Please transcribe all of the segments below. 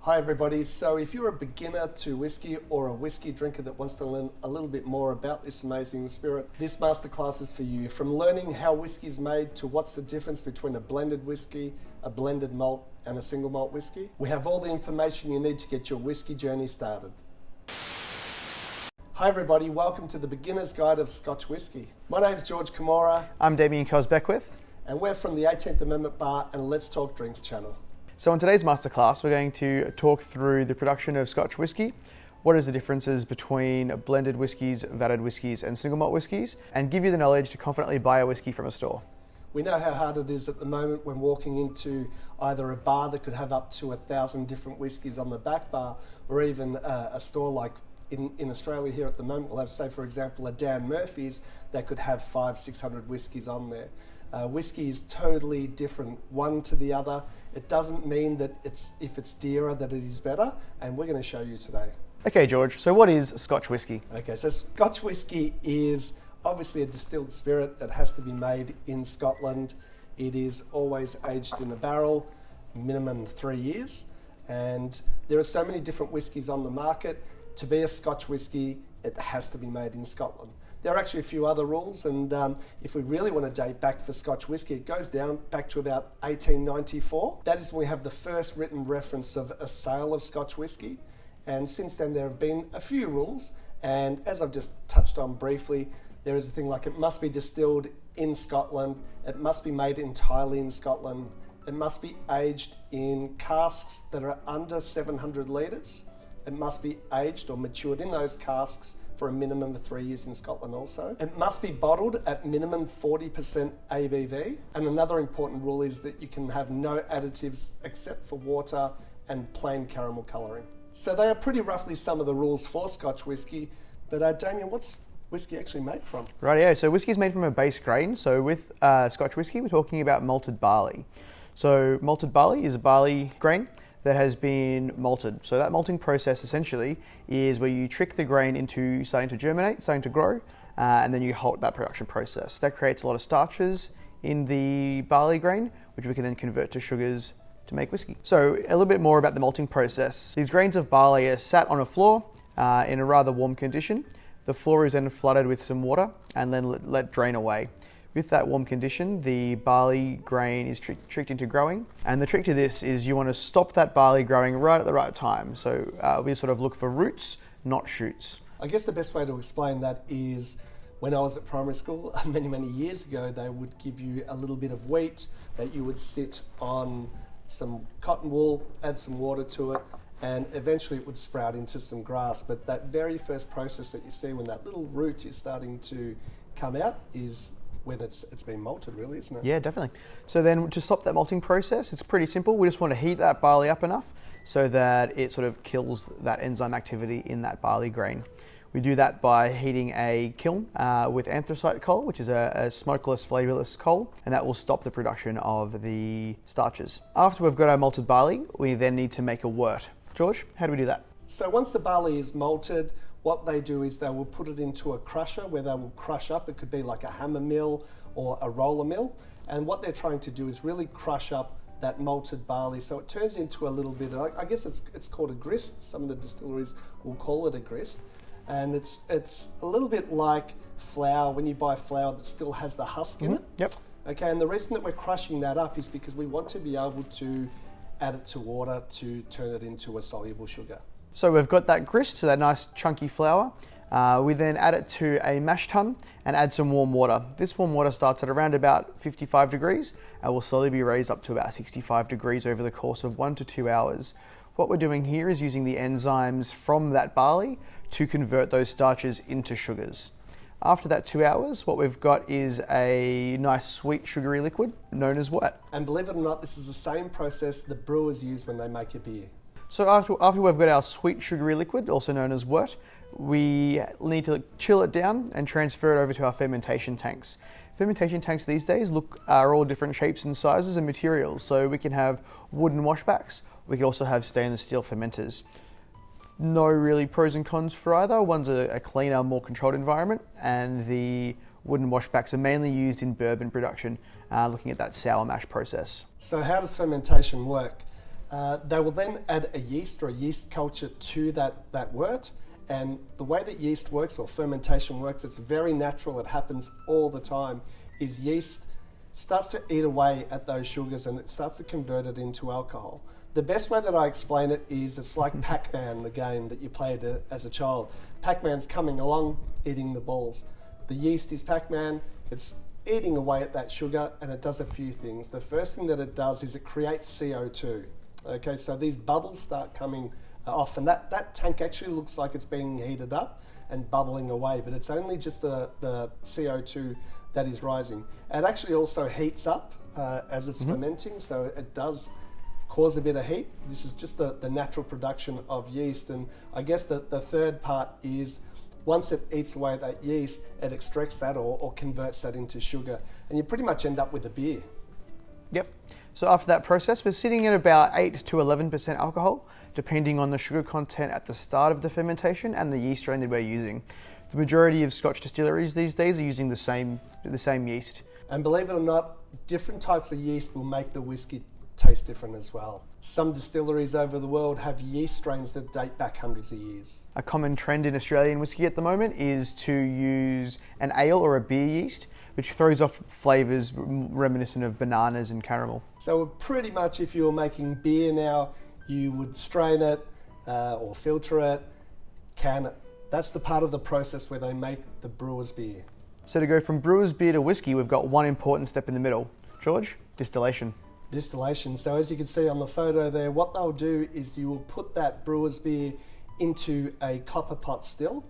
Hi everybody, so if you're a beginner to whiskey or a whiskey drinker that wants to learn a little bit more about this amazing spirit, this masterclass is for you. From learning how whiskey is made to what's the difference between a blended whiskey, a blended malt and a single malt whiskey, we have all the information you need to get your whiskey journey started. Hi everybody, welcome to the Beginner's Guide of Scotch Whisky. My name's Gorge Camorra. I'm Damien Kos-Beckwith. And we're from the 18th Amendment Bar and Let's Talk Drinks channel. So in today's masterclass, we're going to talk through the production of Scotch whisky, what is the differences between blended whiskies, vatted whiskies and single malt whiskies, and give you the knowledge to confidently buy a whiskey from a store. We know how hard it is at the moment when walking into either a bar that could have up to 1,000 different whiskies on the back bar, or even a store like in Australia here at the moment, we'll have, say for example, a Dan Murphy's that could have 500-600 whiskies on there. Whiskey is totally different one to the other. It doesn't mean that if it's dearer that it is better, and we're going to show you today. Okay, George, so what is Scotch whisky? Okay, so Scotch whisky is obviously a distilled spirit that has to be made in Scotland. It is always aged in a barrel, minimum 3 years, and there are so many different whiskies on the market. To be a Scotch whisky, it has to be made in Scotland. There are actually a few other rules, and if we really want to date back for Scotch whisky, it goes down back to about 1894. That is when we have the first written reference of a sale of Scotch whisky, and since then there have been a few rules, and as I've just touched on briefly, there is a thing like it must be distilled in Scotland, it must be made entirely in Scotland, it must be aged in casks that are under 700 litres, it must be aged or matured in those casks for a minimum of 3 years in Scotland also. It must be bottled at minimum 40% ABV. And another important rule is that you can have no additives except for water and plain caramel colouring. So they are pretty roughly some of the rules for Scotch whisky. But Damien, what's whisky actually made from? Rightio, so whisky is made from a base grain. So with Scotch whisky, we're talking about malted barley. So malted barley is a barley grain that has been malted. So that malting process essentially is where you trick the grain into starting to germinate, starting to grow, and then you halt that production process. That creates a lot of starches in the barley grain, which we can then convert to sugars to make whiskey. So a little bit more about the malting process. These grains of barley are sat on a floor in a rather warm condition. The floor is then flooded with some water and then let drain away. With that warm condition, the barley grain is tricked into growing. And the trick to this is you want to stop that barley growing right at the right time. So we sort of look for roots, not shoots. I guess the best way to explain that is when I was at primary school many years ago, they would give you a little bit of wheat that you would sit on some cotton wool, add some water to it, and eventually it would sprout into some grass. But that very first process that you see when that little root is starting to come out is when it's been malted, really, isn't it? Yeah, definitely. So then to stop that malting process, it's pretty simple. We just want to heat that barley up enough so that it sort of kills that enzyme activity in that barley grain. We do that by heating a kiln with anthracite coal, which is a smokeless, flavourless coal, and that will stop the production of the starches. After we've got our malted barley, we then need to make a wort. George, how do we do that? So once the barley is malted, what they do is they will put it into a crusher where they will crush up. It could be like a hammer mill or a roller mill. And what they're trying to do is really crush up that malted barley. So it turns into a little bit, I guess it's called a grist. Some of the distilleries will call it a grist. And it's a little bit like flour, when you buy flour that still has the husk in it. Yep. Okay, and the reason that we're crushing that up is because we want to be able to add it to water to turn it into a soluble sugar. So we've got that grist, so that nice chunky flour. We then add it to a mash tun and add some warm water. This warm water starts at around about 55 degrees and will slowly be raised up to about 65 degrees over the course of 1 to 2 hours. What we're doing here is using the enzymes from that barley to convert those starches into sugars. After that 2 hours, what we've got is a nice sweet sugary liquid known as wort. And believe it or not, this is the same process the brewers use when they make a beer. So after we've got our sweet sugary liquid, also known as wort, we need to chill it down and transfer it over to our fermentation tanks. Fermentation tanks these days are all different shapes and sizes and materials. So we can have wooden washbacks. We can also have stainless steel fermenters. No really pros and cons for either. One's a cleaner, more controlled environment, and the wooden washbacks are mainly used in bourbon production, looking at that sour mash process. So how does fermentation work? They will then add a yeast or a yeast culture to that wort. And the way that yeast works or fermentation works, it's very natural, it happens all the time, is yeast starts to eat away at those sugars and it starts to convert it into alcohol. The best way that I explain it is it's like Pac-Man, the game that you played as a child. Pac-Man's coming along, eating the balls. The yeast is Pac-Man, it's eating away at that sugar, and it does a few things. The first thing that it does is it creates CO2. Okay, so these bubbles start coming off, and that tank actually looks like it's being heated up and bubbling away, but it's only just the CO2 that is rising. It actually also heats up as it's fermenting, so it does cause a bit of heat. This is just the natural production of yeast, and I guess the third part is once it eats away at that yeast, it extracts that or converts that into sugar, and you pretty much end up with a beer. Yep. So after that process, we're sitting at about 8 to 11% alcohol, depending on the sugar content at the start of the fermentation and the yeast strain that we're using. The majority of Scotch distilleries these days are using the same yeast. And believe it or not, different types of yeast will make the whiskey taste different as well. Some distilleries over the world have yeast strains that date back hundreds of years. A common trend in Australian whiskey at the moment is to use an ale or a beer yeast, which throws off flavours reminiscent of bananas and caramel. So pretty much if you were making beer now, you would strain it or filter it, can it. That's the part of the process where they make the brewer's beer. So to go from brewer's beer to whiskey, we've got one important step in the middle. George, distillation. Distillation. So as you can see on the photo there, what they'll do is you will put that brewer's beer into a copper pot still,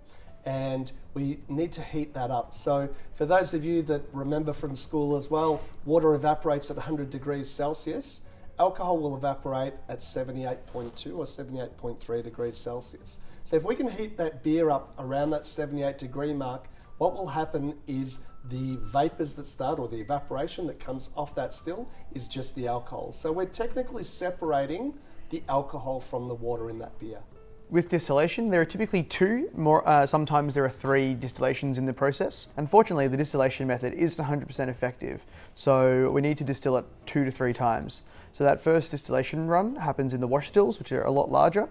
and we need to heat that up. So for those of you that remember from school as well, water evaporates at 100 degrees Celsius. Alcohol will evaporate at 78.2 or 78.3 degrees Celsius. So if we can heat that beer up around that 78 degree mark, what will happen is the vapors that start, or the evaporation that comes off that still, is just the alcohol. So we're technically separating the alcohol from the water in that beer. With distillation, there are typically two, sometimes there are 3 distillations in the process. Unfortunately, the distillation method isn't 100% effective, so we need to distill it 2 to 3 times. So that first distillation run happens in the wash stills, which are a lot larger,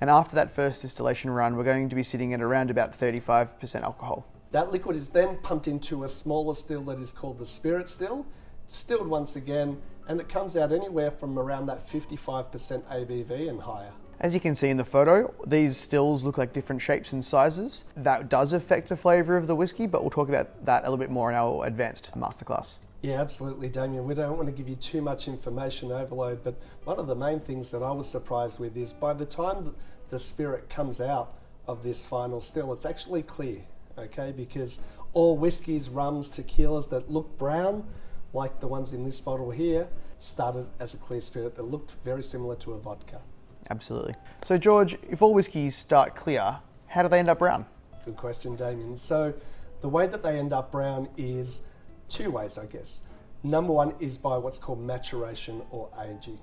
and after that first distillation run, we're going to be sitting at around about 35% alcohol. That liquid is then pumped into a smaller still that is called the spirit still, distilled once again, and it comes out anywhere from around that 55% ABV and higher. As you can see in the photo, these stills look like different shapes and sizes. That does affect the flavour of the whiskey, but we'll talk about that a little bit more in our advanced masterclass. Yeah, absolutely, Damien. We don't want to give you too much information overload, but one of the main things that I was surprised with is by the time the spirit comes out of this final still, it's actually clear, okay? Because all whiskies, rums, tequilas that look brown, like the ones in this bottle here, started as a clear spirit that looked very similar to a vodka. Absolutely. So George, if all whiskies start clear, how do they end up brown? Good question, Damien. So the way that they end up brown is 2 ways, I guess. Number one is by what's called maturation or aging.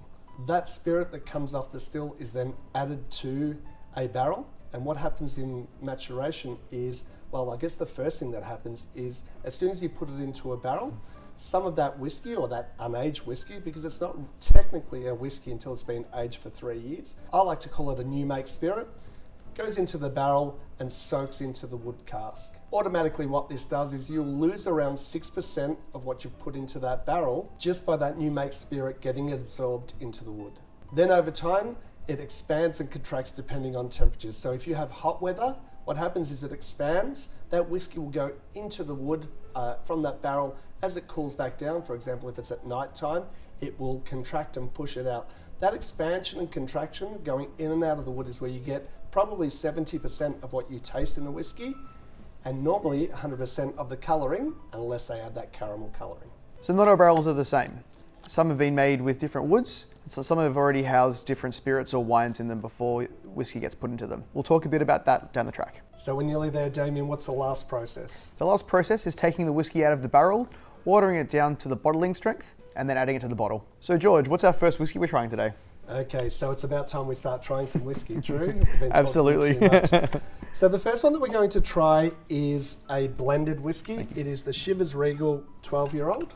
That spirit that comes off the still is then added to a barrel, and what happens in maturation is, well, I guess the first thing that happens is as soon as you put it into a barrel, some of that whiskey, or that unaged whiskey, because it's not technically a whiskey until it's been aged for 3 years, I like to call it a new make spirit, goes into the barrel and soaks into the wood cask. Automatically what this does is you'll lose around 6% of what you've put into that barrel just by that new make spirit getting absorbed into the wood. Then over time, it expands and contracts depending on temperatures. So if you have hot weather, what happens is it expands, that whiskey will go into the wood from that barrel. As it cools back down, for example, if it's at night time, it will contract and push it out. That expansion and contraction going in and out of the wood is where you get probably 70% of what you taste in a whiskey, and normally 100% of the colouring, unless they add that caramel colouring. So not all barrels are the same. Some have been made with different woods, so some have already housed different spirits or wines in them before whiskey gets put into them. We'll talk a bit about that down the track. So we're nearly there, Damien. What's the last process? The last process is taking the whiskey out of the barrel, watering it down to the bottling strength, and then adding it to the bottle. So George, what's our first whiskey we're trying today? Okay, so it's about time we start trying some whiskey, Drew. Absolutely. So the first one that we're going to try is a blended whiskey. It is the Chivas Regal 12-year-old.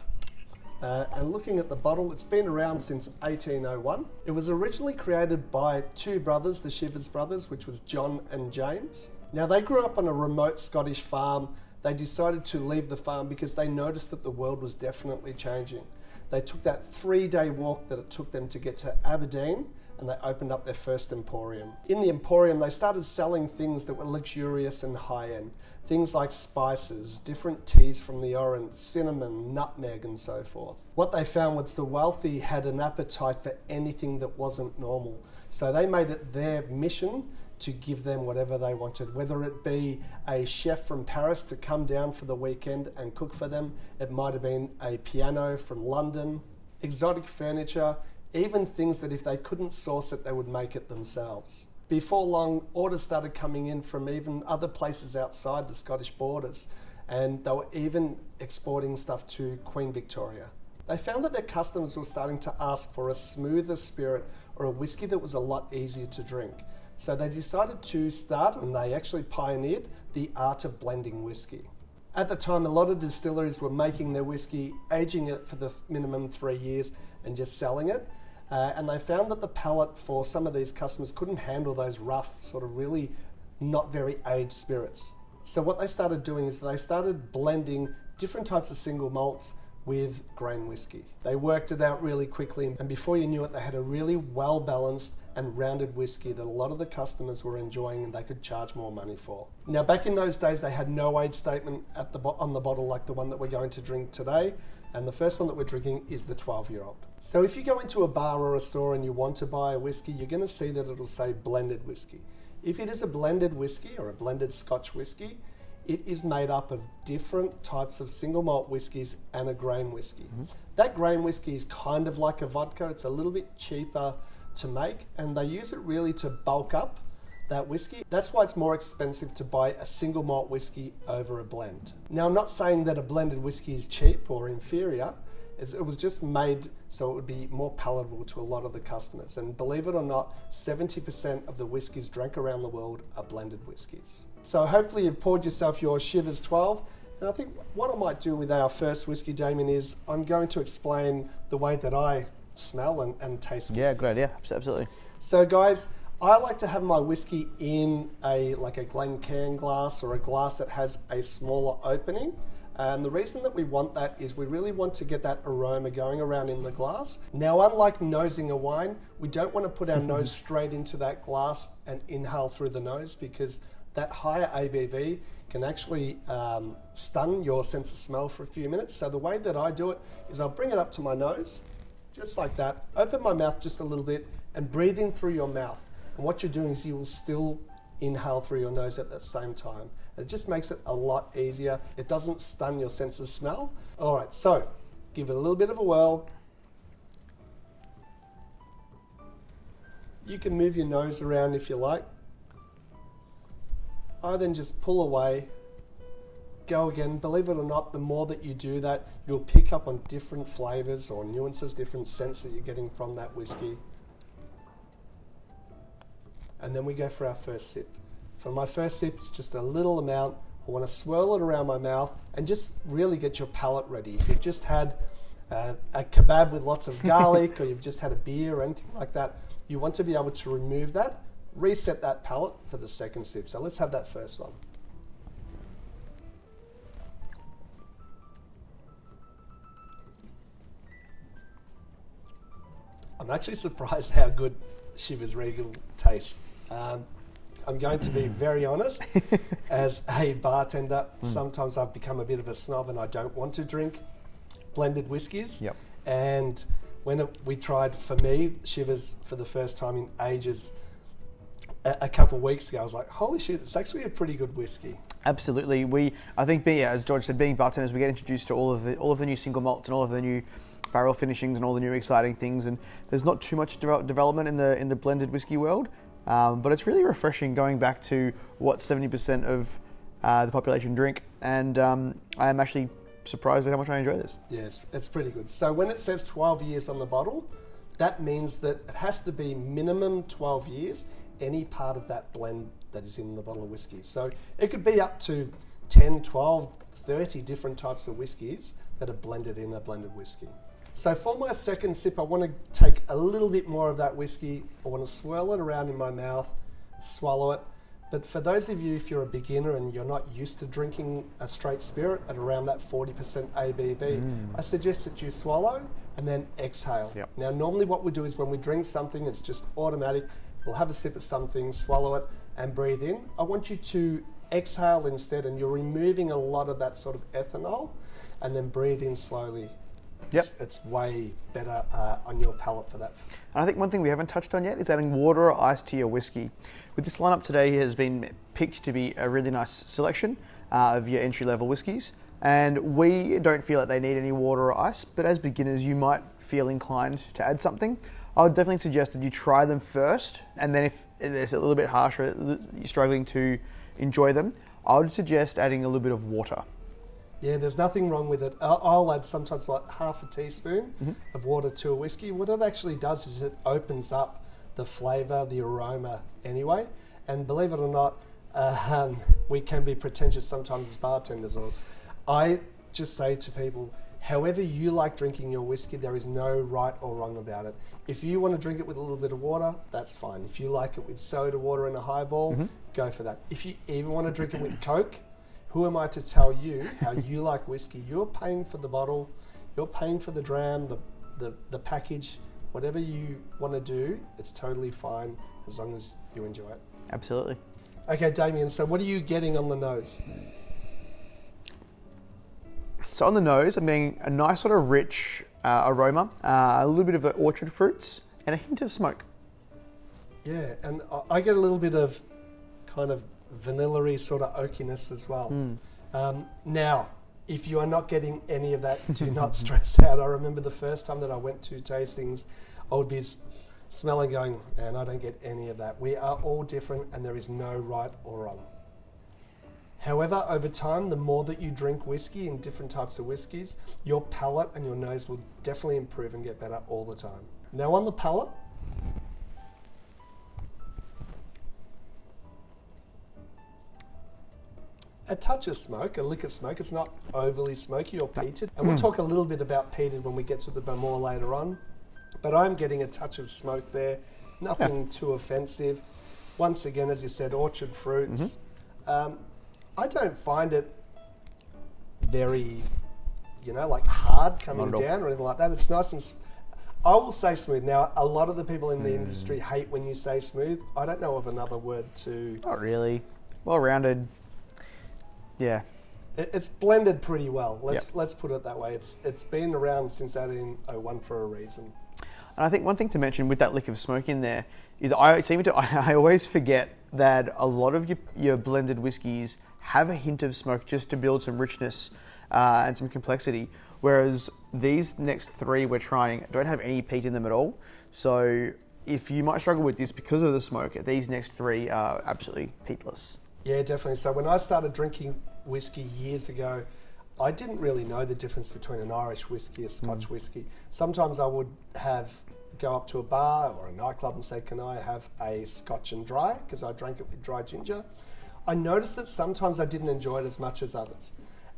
And looking at the bottle, it's been around since 1801. It was originally created by two brothers, the Shivers brothers, which was John and James. Now, they grew up on a remote Scottish farm. They decided to leave the farm because they noticed that the world was definitely changing. They took that 3-day walk that it took them to get to Aberdeen, and they opened up their first emporium. In the emporium, they started selling things that were luxurious and high-end. Things like spices, different teas from the Orient, cinnamon, nutmeg, and so forth. What they found was the wealthy had an appetite for anything that wasn't normal. So they made it their mission to give them whatever they wanted, whether it be a chef from Paris to come down for the weekend and cook for them. It might have been a piano from London, exotic furniture, even things that if they couldn't source it, they would make it themselves. Before long, orders started coming in from even other places outside the Scottish borders, and they were even exporting stuff to Queen Victoria. They found that their customers were starting to ask for a smoother spirit or a whiskey that was a lot easier to drink. So they decided to start, and they actually pioneered, the art of blending whiskey. At the time, a lot of distilleries were making their whiskey, aging it for the minimum 3 years, and just selling it. And they found that the palate for some of these customers couldn't handle those rough, sort of really not very aged spirits. So what they started doing is they started blending different types of single malts with grain whiskey. They worked it out really quickly, and before you knew it, they had a really well-balanced and rounded whiskey that a lot of the customers were enjoying and they could charge more money for. Now, back in those days, they had no age statement on the bottle like the one that we're going to drink today, and the first one that we're drinking is the 12-year-old. So if you go into a bar or a store and you want to buy a whiskey, you're going to see that it'll say blended whiskey. If it is a blended whiskey or a blended Scotch whisky, it is made up of different types of single malt whiskies and a grain whiskey. Mm-hmm. That grain whiskey is kind of like a vodka. It's a little bit cheaper to make, and they use it really to bulk up that whiskey. That's why it's more expensive to buy a single malt whiskey over a blend. Now, I'm not saying that a blended whiskey is cheap or inferior. It was just made so it would be more palatable to a lot of the customers. And believe it or not, 70% of the whiskies drank around the world are blended whiskies. So hopefully you've poured yourself your Shivers 12. And I think what I might do with our first whiskey, Damien, is I'm going to explain the way that I smell and taste whiskey. Yeah, good idea. Absolutely. So guys, I like to have my whiskey in a Glencairn glass or a glass that has a smaller opening. And the reason that we want that is we really want to get that aroma going around in the glass. Now, unlike nosing a wine, we don't want to put our nose straight into that glass and inhale through the nose, because that higher ABV can actually stun your sense of smell for a few minutes. So the way that I do it is I'll bring it up to my nose, just like that, open my mouth just a little bit and breathe in through your mouth. And what you're doing is you will still inhale through your nose at the same time. It just makes it a lot easier. It doesn't stun your sense of smell. All right, so give it a little bit of a whirl. You can move your nose around if you like. I then just pull away, go again. Believe it or not, the more that you do that, you'll pick up on different flavors or nuances, different scents that you're getting from that whiskey. And then we go for our first sip. For my first sip, it's just a little amount. I want to swirl it around my mouth and just really get your palate ready. If you've just had a kebab with lots of garlic or you've just had a beer or anything like that, you want to be able to remove that, reset that palate for the second sip. So let's have that first one. I'm actually surprised how good Shivers Regal tastes. I'm going to be very honest. As a bartender, sometimes I've become a bit of a snob and I don't want to drink blended whiskies. Yep. And when we tried, for me, Shivers for the first time in ages, a couple of weeks ago, I was like, holy shit, it's actually a pretty good whiskey. Absolutely. I think, as George said, being bartenders, we get introduced to all of the new single malts and all of the new barrel finishings and all the new exciting things. And there's not too much development in the blended whiskey world. But it's really refreshing going back to what 70% of the population drink, and I am actually surprised at how much I enjoy this. Yeah, it's pretty good. So when it says 12 years on the bottle, that means that it has to be minimum 12 years, any part of that blend that is in the bottle of whiskey. So it could be up to 10, 12, 30 different types of whiskies that are blended in a blended whiskey. So for my second sip, I want to take a little bit more of that whiskey. I want to swirl it around in my mouth, swallow it. But for those of you, if you're a beginner and you're not used to drinking a straight spirit at around that 40% ABV, I suggest that you swallow and then exhale. Yep. Now, normally what we do is when we drink something, it's just automatic. We'll have a sip of something, swallow it, and breathe in. I want you to exhale instead, and you're removing a lot of that sort of ethanol, and then breathe in slowly. Yep. It's way better on your palate for that. And I think one thing we haven't touched on yet is adding water or ice to your whiskey. With this lineup today has been picked to be a really nice selection of your entry-level whiskies, and we don't feel like they need any water or ice, but as beginners you might feel inclined to add something. I would definitely suggest that you try them first, and then if it's a little bit harsher, you're struggling to enjoy them, I would suggest adding a little bit of water. Yeah, there's nothing wrong with it. I'll add sometimes like half a teaspoon of water to a whiskey. What it actually does is it opens up the flavour, the aroma anyway. And believe it or not, we can be pretentious sometimes as bartenders. Or I just say to people, however you like drinking your whiskey, there is no right or wrong about it. If you want to drink it with a little bit of water, that's fine. If you like it with soda water in a highball, go for that. If you even want to drink it with Coke, who am I to tell you how you like whiskey? You're paying for the bottle, you're paying for the dram, the package, whatever you want to do, it's totally fine as long as you enjoy it. Absolutely. Okay, Damien, so what are you getting on the nose? So on the nose, I'm getting a nice sort of rich aroma, a little bit of the orchard fruits, and a hint of smoke. Yeah, and I get a little bit of kind of vanilla-y sort of oakiness as well. Now, if you are not getting any of that, do not stress out. I remember the first time that I went to tastings, I would be smelling going, and I don't get any of that. We are all different and there is no right or wrong. However, over time, the more that you drink whiskey and different types of whiskies, your palate and your nose will definitely improve and get better all the time. Now on the palate, a touch of smoke, a lick of smoke. It's not overly smoky or peated. And we'll talk a little bit about peated when we get to the Bamor later on. But I'm getting a touch of smoke there. Nothing too offensive. Once again, as you said, orchard fruits. I don't find it very, like hard coming down or anything like that. It's nice and I will say smooth. Now, a lot of the people in the industry hate when you say smooth. I don't know of another word to... Not really. Well-rounded. Yeah. It's blended pretty well. Let's put it that way. It's been around since 1801 for a reason. And I think one thing to mention with that lick of smoke in there is I always forget that a lot of your blended whiskies have a hint of smoke just to build some richness and some complexity. Whereas these next three we're trying don't have any peat in them at all. So if you might struggle with this because of the smoke, these next three are absolutely peatless. Yeah, definitely. So when I started drinking whiskey years ago, I didn't really know the difference between an Irish whiskey and a Scotch whiskey. Sometimes I would go up to a bar or a nightclub and say, can I have a Scotch and dry? Because I drank it with dry ginger. I noticed that sometimes I didn't enjoy it as much as others.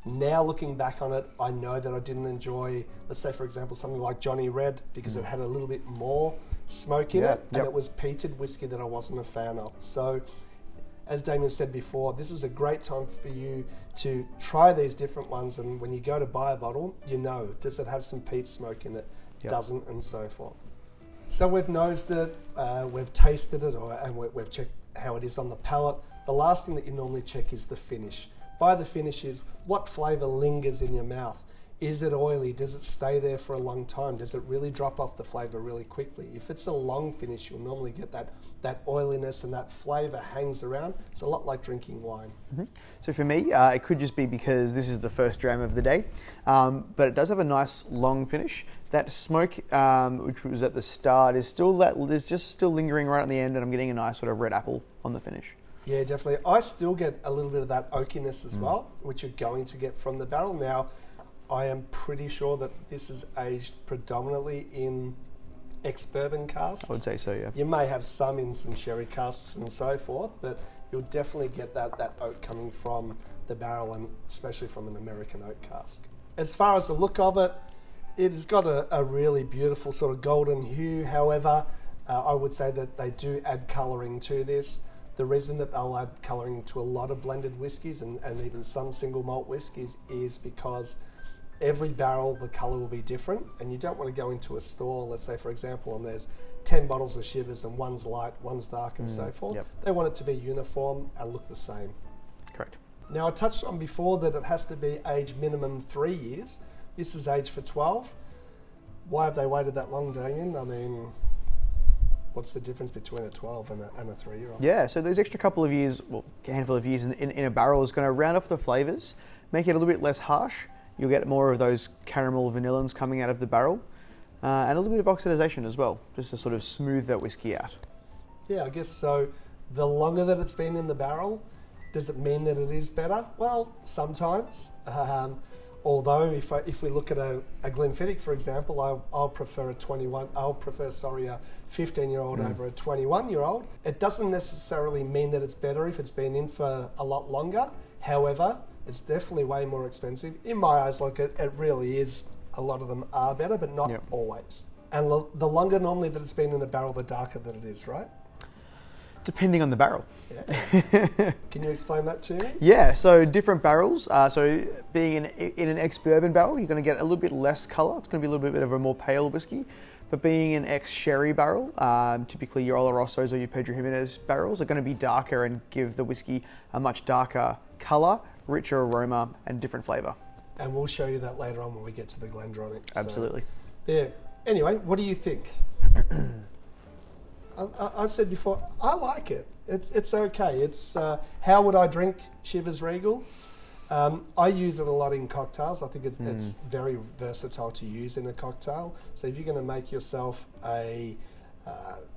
Now looking back on it, I know that I didn't enjoy, let's say for example, something like Johnny Red because it had a little bit more smoke in it and it was peated whiskey that I wasn't a fan of. So as Damien said before, this is a great time for you to try these different ones, and when you go to buy a bottle, does it have some peat smoke in it? Doesn't, and so forth. So we've nosed it, we've tasted it, and we've checked how it is on the palate. The last thing that you normally check is the finish. By the finish is what flavour lingers in your mouth. Is it oily? Does it stay there for a long time? Does it really drop off the flavour really quickly? If it's a long finish, you'll normally get that oiliness and that flavour hangs around. It's a lot like drinking wine. So for me, it could just be because this is the first dram of the day, but it does have a nice long finish. That smoke, which was at the start, is still lingering right at the end, and I'm getting a nice sort of red apple on the finish. Yeah, definitely. I still get a little bit of that oakiness as well, which you're going to get from the barrel. Now, I am pretty sure that this is aged predominantly in ex-bourbon casks. I would say so, yeah. You may have some in some sherry casks and so forth, but you'll definitely get that oak coming from the barrel, and especially from an American oak cask. As far as the look of it, It's got a really beautiful sort of golden hue. However, I would say that they do add colouring to this. The reason that they'll add colouring to a lot of blended whiskies and even some single malt whiskies is because every barrel, the colour will be different, and you don't want to go into a store, let's say for example, and there's 10 bottles of Shivers and one's light, one's dark and so forth. Yep. They want it to be uniform and look the same. Correct. Now I touched on before that it has to be aged minimum 3 years. This is aged for 12. Why have they waited that long, Damien? I mean, what's the difference between a 12 and a 3-year-old? Yeah, so those extra couple of years, well, a handful of years in a barrel is going to round off the flavours, make it a little bit less harsh. You'll get more of those caramel vanillins coming out of the barrel, and a little bit of oxidization as well, just to sort of smooth that whiskey out. Yeah, I guess so. The longer that it's been in the barrel, does it mean that it is better? Well, sometimes. Although if we look at a Glenfiddich, for example, I'll prefer a 15-year-old over a 21-year-old. It doesn't necessarily mean that it's better if it's been in for a lot longer. However, it's definitely way more expensive. In my eyes, like it really is. A lot of them are better, but not always. And the longer normally that it's been in a barrel, the darker that it is, right? Depending on the barrel. Yeah. Can you explain that to me? Yeah, so different barrels. So being in an ex-bourbon barrel, you're going to get a little bit less colour. It's going to be a little bit of a more pale whiskey. But being an ex-sherry barrel, typically your Olorosos or your Pedro Jimenez barrels are going to be darker and give the whiskey a much darker colour, richer aroma, and different flavour. And we'll show you that later on when we get to the Glendronach. Absolutely. So, yeah. Anyway, what do you think? I said before, I like it. It's okay. It's how would I drink Chivas Regal? I use it a lot in cocktails. I think it's very versatile to use in a cocktail. So if you're going to make yourself an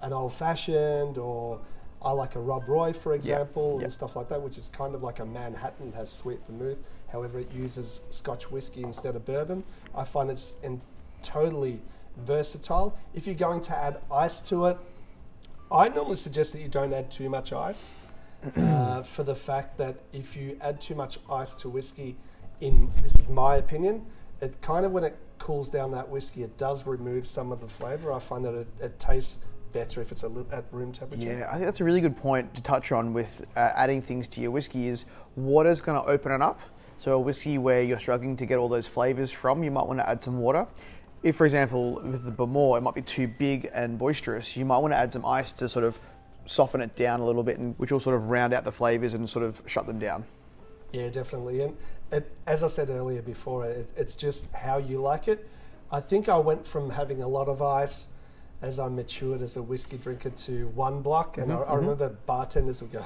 old fashioned, or I like a Rob Roy, for example, and stuff like that, which is kind of like a Manhattan, has sweet vermouth. However, it uses Scotch whisky instead of bourbon. I find it's totally versatile. If you're going to add ice to it, I normally suggest that you don't add too much ice for the fact that if you add too much ice to whiskey, this is my opinion, it kind of, when it cools down that whiskey, it does remove some of the flavour. I find that it tastes better if it's at room temperature. Yeah, I think that's a really good point to touch on with adding things to your whiskey is what is going to open it up. So a whiskey where you're struggling to get all those flavours from, you might want to add some water. If, for example, with the Bamor, it might be too big and boisterous, you might want to add some ice to sort of soften it down a little bit, which will sort of round out the flavours and sort of shut them down. Yeah, definitely. And as I said earlier before, it's just how you like it. I think I went from having a lot of ice as I matured as a whiskey drinker to one block. And I remember bartenders would go,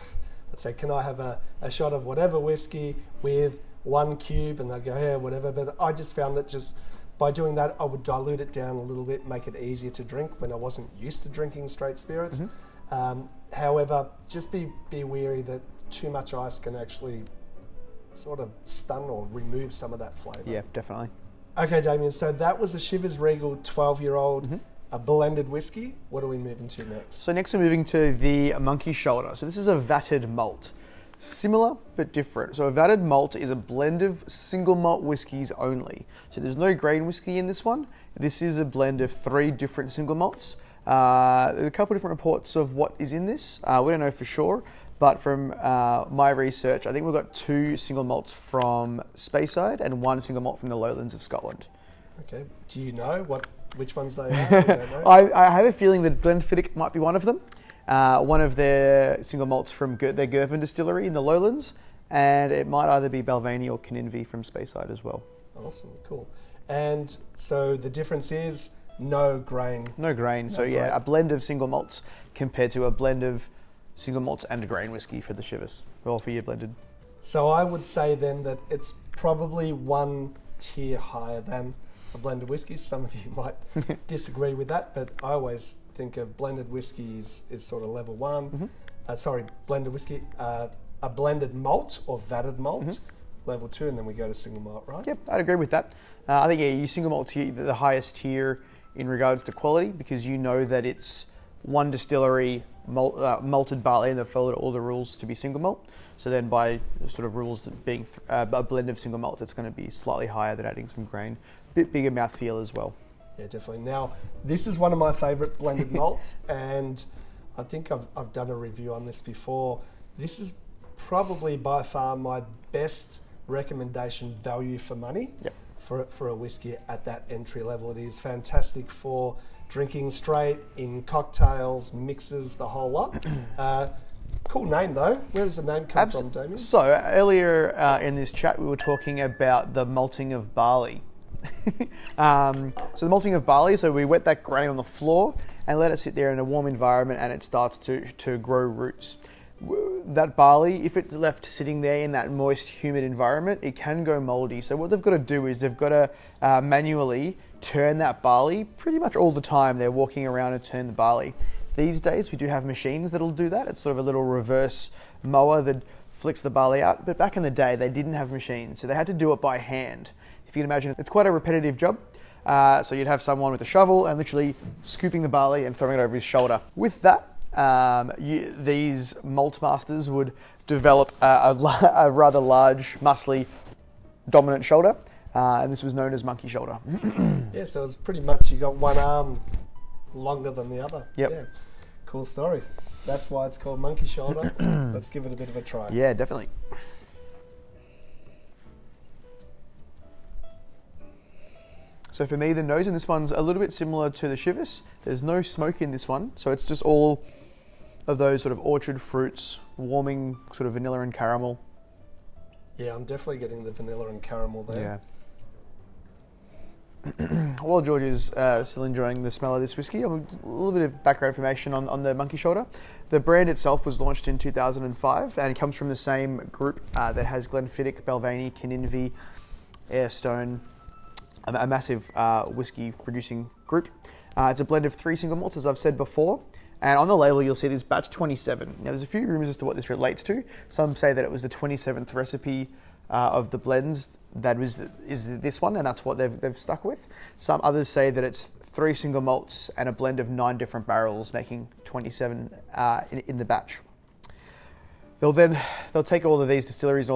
I'd say, can I have a shot of whatever whiskey with 1 cube? And they'd go, yeah, whatever. But I just found that just by doing that, I would dilute it down a little bit, make it easier to drink when I wasn't used to drinking straight spirits. However, just be wary that too much ice can actually sort of stun or remove some of that flavour. Yeah, definitely. Okay, Damien, so that was the Chivas Regal 12-year-old a blended whiskey. What are we moving to next? So next we're moving to the Monkey Shoulder. So this is a vatted malt. Similar but different. So a vatted malt is a blend of single malt whiskies only. So there's no grain whiskey in this one. This is a blend of 3 different single malts. There's a couple of different reports of what is in this. We don't know for sure, but from my research, I think we've got 2 single malts from Speyside and 1 single malt from the lowlands of Scotland. Okay. Do you know which ones they are? You don't know? I have a feeling that Glenfiddich might be one of them. One of their single malts from their Girvan distillery in the lowlands, and it might either be Balvenie or Kinninvie from Speyside as well. Awesome, cool. And so the difference is no grain. No grain. So grain. A blend of single malts compared to a blend of single malts and a grain whiskey for the Chivas, or for your blended. So I would say then that it's probably 1 tier higher than a blended whiskey. Some of you might disagree with that, but I always think of blended whiskey is sort of level 1. Blended whiskey, a blended malt or vatted malt, level 2, and then we go to single malt, right? Yep, I'd agree with that. I think you single malt tier, the highest tier in regards to quality, because you know that it's one distillery malted barley and they've followed all the rules to be single malt. So then by sort of rules being a blend of single malt, it's going to be slightly higher than adding some grain. bit bigger mouthfeel as well. Yeah, definitely. Now, this is one of my favourite blended malts, and I think I've done a review on this before. This is probably by far my best recommendation value for money. Yep. For a whiskey at that entry level. It is fantastic for drinking straight, in cocktails, mixes, the whole lot. Cool name though. Where does the name come from, Damien? So earlier in this chat we were talking about the malting of barley. So the malting of barley, so we wet that grain on the floor and let it sit there in a warm environment and it starts to grow roots. That barley, if it's left sitting there in that moist, humid environment, it can go moldy. So what they've got to do is they've got to manually turn that barley pretty much all the time. They're walking around and turn the barley. These days we do have machines that'll do that. It's sort of a little reverse mower that flicks the barley out. But back in the day, they didn't have machines, so they had to do it by hand. If you can imagine, it's quite a repetitive job. So you'd have someone with a shovel and literally scooping the barley and throwing it over his shoulder. With that, these malt masters would develop a rather large, muscly, dominant shoulder, and this was known as monkey shoulder. Yeah, so it's pretty much you got one arm longer than the other. Yep. Yeah. Cool story. That's why it's called monkey shoulder. Let's give it a bit of a try. Yeah, definitely. So for me, the nose in this one's a little bit similar to the Chivas. There's no smoke in this one, so it's just all of those sort of orchard fruits, warming sort of vanilla and caramel. Yeah, I'm definitely getting the vanilla and caramel there. Yeah. While George is still enjoying the smell of this whiskey, a little bit of background information on the monkey shoulder. The brand itself was launched in 2005 and it comes from the same group that has Glenfiddich, Balvenie, Kinninvie, Airstone, a massive whiskey producing group. It's a blend of 3 single malts, as I've said before. And on the label, you'll see this batch 27. Now, there's a few rumors as to what this relates to. Some say that it was the 27th recipe of the blends that is this one, and that's what they've stuck with. Some others say that it's 3 single malts and a blend of 9 different barrels, making 27 in the batch. They'll take all of these distilleries and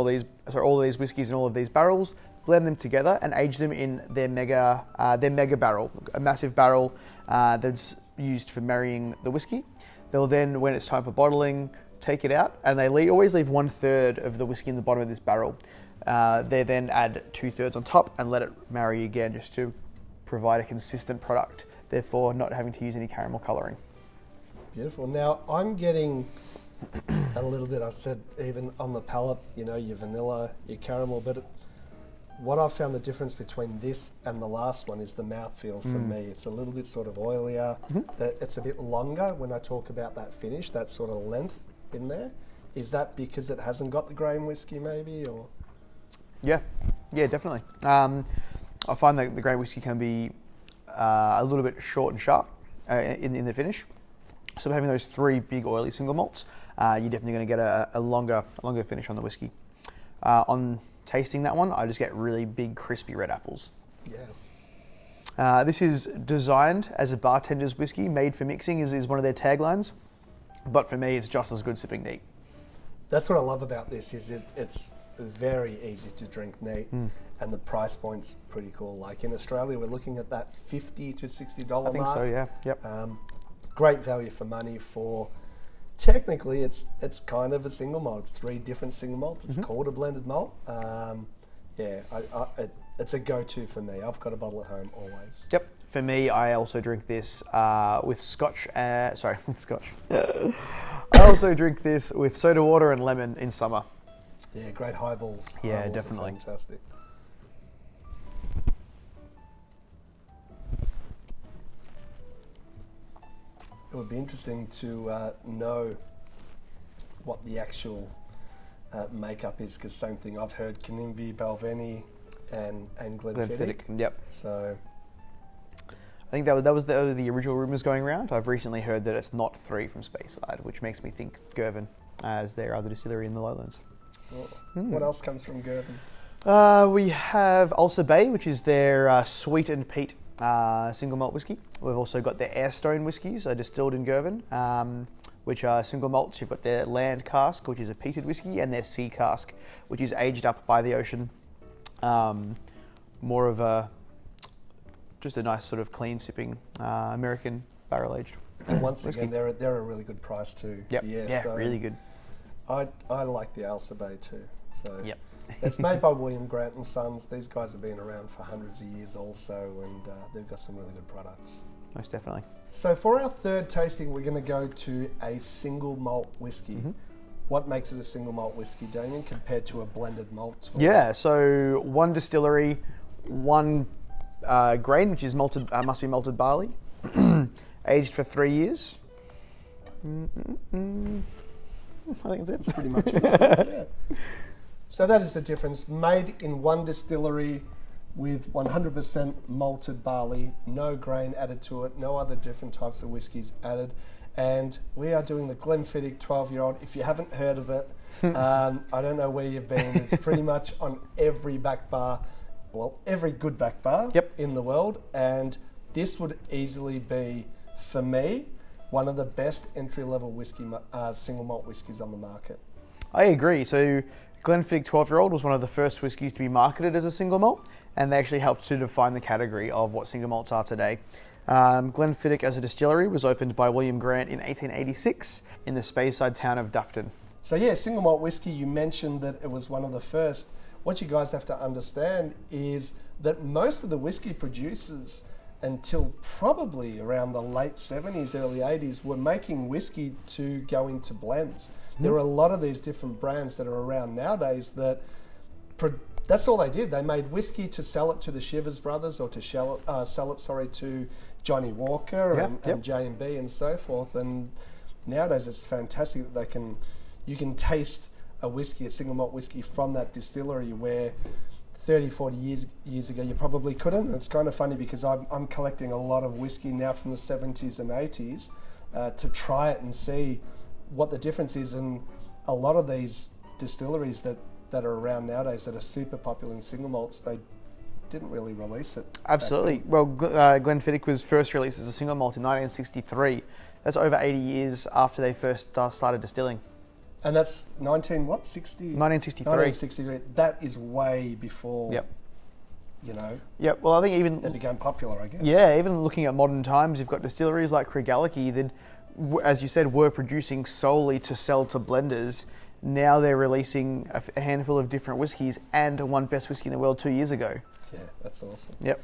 all of these whiskeys and all of these barrels, blend them together, and age them in their mega barrel, a massive barrel that's used for marrying the whiskey. They'll then, when it's time for bottling, take it out, and they always leave 1/3 of the whiskey in the bottom of this barrel. They then add 2/3 on top and let it marry again, just to provide a consistent product, therefore not having to use any caramel colouring. Beautiful. Now, I'm getting a little bit, I've said even on the palate, your vanilla, your caramel, but what I've found the difference between this and the last one is the mouthfeel for me. It's a little bit sort of oilier. It's a bit longer when I talk about that finish, that sort of length in there. Is that because it hasn't got the grain whiskey maybe, or? Yeah, definitely. I find that the grain whiskey can be a little bit short and sharp in the finish. So having those 3 big oily single malts, you're definitely going to get a longer finish on the whiskey. On tasting that one, I just get really big, crispy red apples. Yeah. This is designed as a bartender's whiskey, made for mixing is one of their taglines. But for me, it's just as good sipping neat. That's what I love about this, is it's very easy to drink neat, and the price point's pretty cool. Like in Australia, we're looking at that $50 to $60 mark. I think so, yeah. Yep. Great value for money for, technically it's kind of a single malt. It's 3 different single malts. It's called a blended malt. It's a go-to for me. I've got a bottle at home always. Yep. For me, I also drink this with Scotch. With Scotch. I also drink this with soda water and lemon in summer. Yeah, great highballs. Yeah, Highballs definitely. are fantastic. It would be interesting to know what the actual makeup is, because same thing, I've heard Kinninvie, Balvenie and Glenfiddich. Yep. So I think that was the original rumours going around. I've recently heard that it's not 3 from Speyside, which makes me think Girvan as their other distillery in the Lowlands. What else comes from Girvan? We have Ulcer Bay, which is their sweet and peat single malt whiskey. We've also got their Airstone whiskies, distilled in Girvan, which are single malts. You've got their Land Cask, which is a peated whiskey, and their Sea Cask, which is aged up by the ocean. More of a just a nice sort of clean sipping American barrel aged. And once again, they're a really good price too. Yep. Yeah, Yeah, so really good. I like the Ailsa Bay too. So Yep. it's made by William Grant and Sons. These guys have been around for hundreds of years also, and they've got some really good products. Most definitely. So for our third tasting, we're going to go to a single malt whiskey. Mm-hmm. What makes it a single malt whiskey, Damien, compared to a blended malt? Yeah, so one distillery, one grain, which is malted, must be malted barley, aged for 3 years. I think that's it. Pretty much it. Yeah. So that is the difference. Made in one distillery with 100% malted barley, no grain added to it, no other different types of whiskies added. And we are doing the Glenfiddich 12-year-old. If you haven't heard of it, I don't know where you've been. It's pretty much on every back bar, well, every good back bar in the world. And this would easily be, for me, one of the best entry-level whiskey, single malt whiskies on the market. I agree. So Glenfiddich 12-year-old was one of the first whiskies to be marketed as a single malt, and they actually helped to define the category of what single malts are today. Glenfiddich as a distillery was opened by William Grant in 1886 in the Speyside town of Dufton. So yeah, single malt whiskey, you mentioned that it was one of the first. What you guys have to understand is that most of the whiskey producers until probably around the late 70s, early 80s, were making whiskey to go into blends. There are a lot of these different brands that are around nowadays that that's all they did. They made whiskey to sell it to the Shivers brothers or to sell it to Johnny Walker and J&B and so forth. And nowadays it's fantastic that you can taste a whiskey, a single malt whiskey from that distillery where 30, 40 years ago you probably couldn't. And it's kind of funny because I'm collecting a lot of whiskey now from the 70s and 80s to try it and see what the difference is. And a lot of these distilleries that are around nowadays that are super popular in single malts, they didn't really release it. Absolutely. Well, Glenfiddich was first released as a single malt in 1963. That's over 80 years after they first started distilling. And that's 1963. 1963. That is way before, Yep. Well, I think even it became popular, I guess. Yeah, even looking at modern times, you've got distilleries like Craigellachie that, as you said, were producing solely to sell to blenders. Now they're releasing a handful of different whiskies and won Best Whiskey in the World 2 years ago. Yeah, that's awesome. Yep.